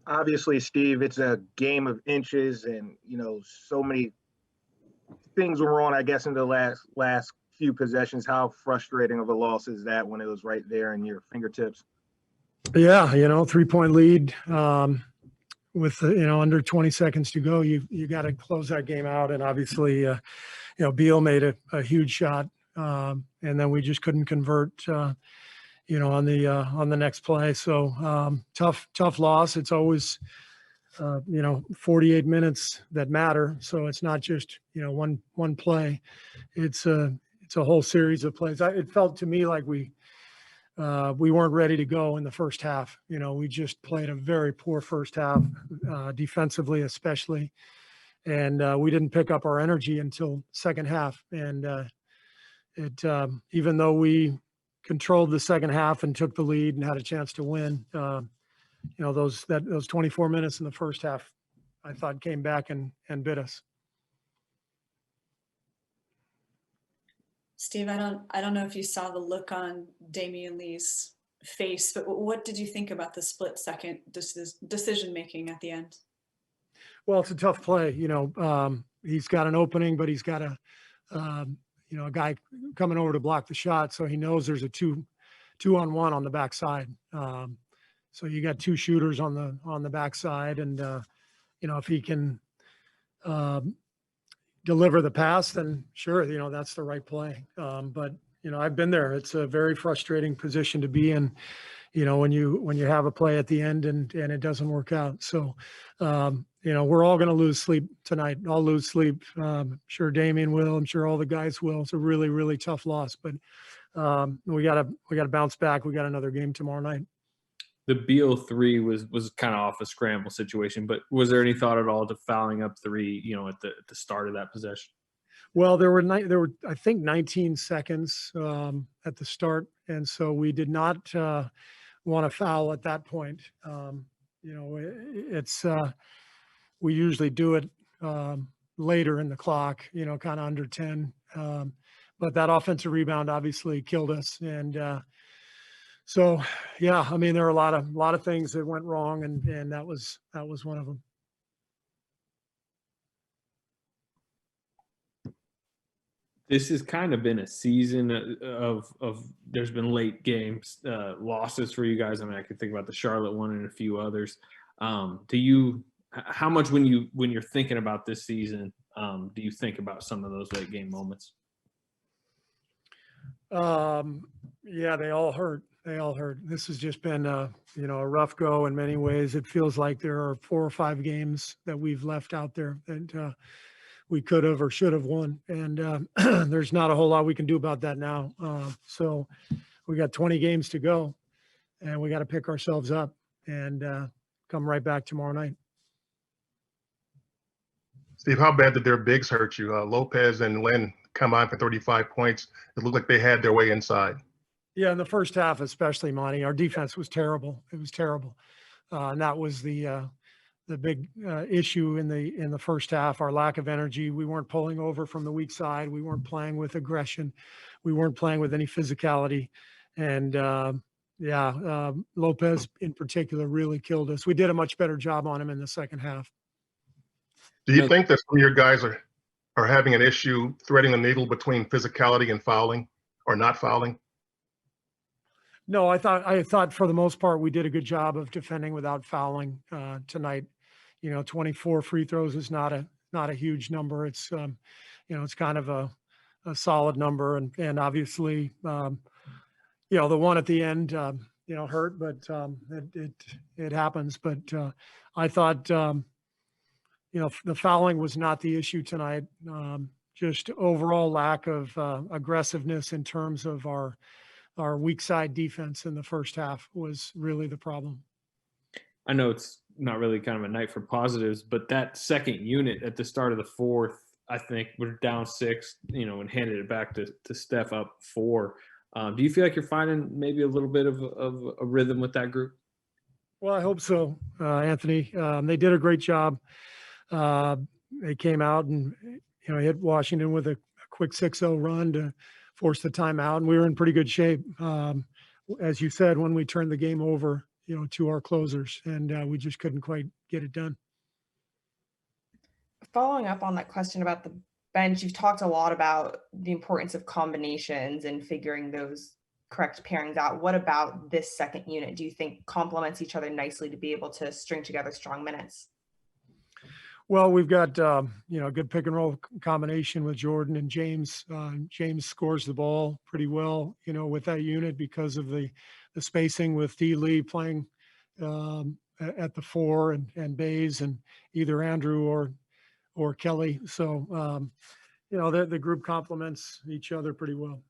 Obviously, Steve, it's a game of inches, and so many things were wrong. I guess in the last few possessions. How frustrating of a loss is that when it was right there in your fingertips? Yeah, 3-point lead with under 20 seconds to go. You got to close that game out, and obviously, Beal made a huge shot, and then we just couldn't convert. On the next play. So tough loss. It's always 48 minutes that matter. So it's not just one play. It's a whole series of plays. It felt to me like we weren't ready to go in the first half. We just played a very poor first half, defensively especially, and we didn't pick up our energy until second half. And even though we controlled the second half and took the lead and had a chance to win, those 24 minutes in the first half, I thought came back and bit us. Steve, I don't know if you saw the look on Damion Lee's face, but what did you think about the split second decision making at the end? Well, it's a tough play. He's got an opening, but he's got a guy coming over to block the shot, so he knows there's a two-on-one on the backside. So you got two shooters on the backside, and if he can deliver the pass, then sure, that's the right play. But I've been there. It's a very frustrating position to be in. When you have a play at the end and it doesn't work out. So, we're all going to lose sleep tonight. I'll lose sleep. I'm sure Damion will. I'm sure all the guys will. It's a really, really tough loss, but we gotta bounce back. We got another game tomorrow night. The Beal three was kind of off a scramble situation, but was there any thought at all to fouling up three, at the start of that possession? Well, there were I think 19 seconds at the start, and so we did not want to foul at that point. It's we usually do it later in the clock, kind of under 10. But that offensive rebound obviously killed us, and so yeah, I mean there were a lot of things that went wrong, and that was one of them. This has kind of been a season of there's been late games losses for you guys. I mean, I can think about the Charlotte one and a few others. How much when you're thinking about this season, do you think about some of those late game moments? Yeah, they all hurt. This has just been a rough go in many ways. It feels like there are 4 or 5 games that we've left out there that we could have or should have won. And there's not a whole lot we can do about that now. So we got 20 games to go, and we got to pick ourselves up and come right back tomorrow night. Steve, how bad did their bigs hurt you? Lopez and Lynn combined for 35 points. It looked like they had their way inside. Yeah, in the first half especially, Monty, our defense was terrible. It was terrible. And that was the big issue in the first half, our lack of energy. We weren't pulling over from the weak side. We weren't playing with aggression. We weren't playing with any physicality. And Lopez in particular really killed us. We did a much better job on him in the second half. Do you think that some of your guys are having an issue threading the needle between physicality and fouling or not fouling? No, I thought for the most part we did a good job of defending without fouling tonight. 24 free throws is not a huge number. It's it's kind of a solid number, and obviously the one at the end hurt, but it happens. But I thought the fouling was not the issue tonight. Just overall lack of aggressiveness in terms of our weak side defense in the first half was really the problem. I know it's not really kind of a night for positives, but that second unit at the start of the fourth, I think we're down 6, and handed it back to Steph up 4. Do you feel like you're finding maybe a little bit of a rhythm with that group? Well, I hope so, Anthony. They did a great job. They came out and hit Washington with a quick 6-0 run to force the timeout, and we were in pretty good shape. As you said, when we turned the game over to our closers, and we just couldn't quite get it done. Following up on that question about the bench, you've talked a lot about the importance of combinations and figuring those correct pairings out. What about this second unit do you think complements each other nicely to be able to string together strong minutes? Well, we've got, a good pick and roll combination with Jordan and James. James scores the ball pretty well, with that unit because of the spacing with D. Lee playing at the 4 and Bays and either Andrew or Kelly. So, the group complements each other pretty well.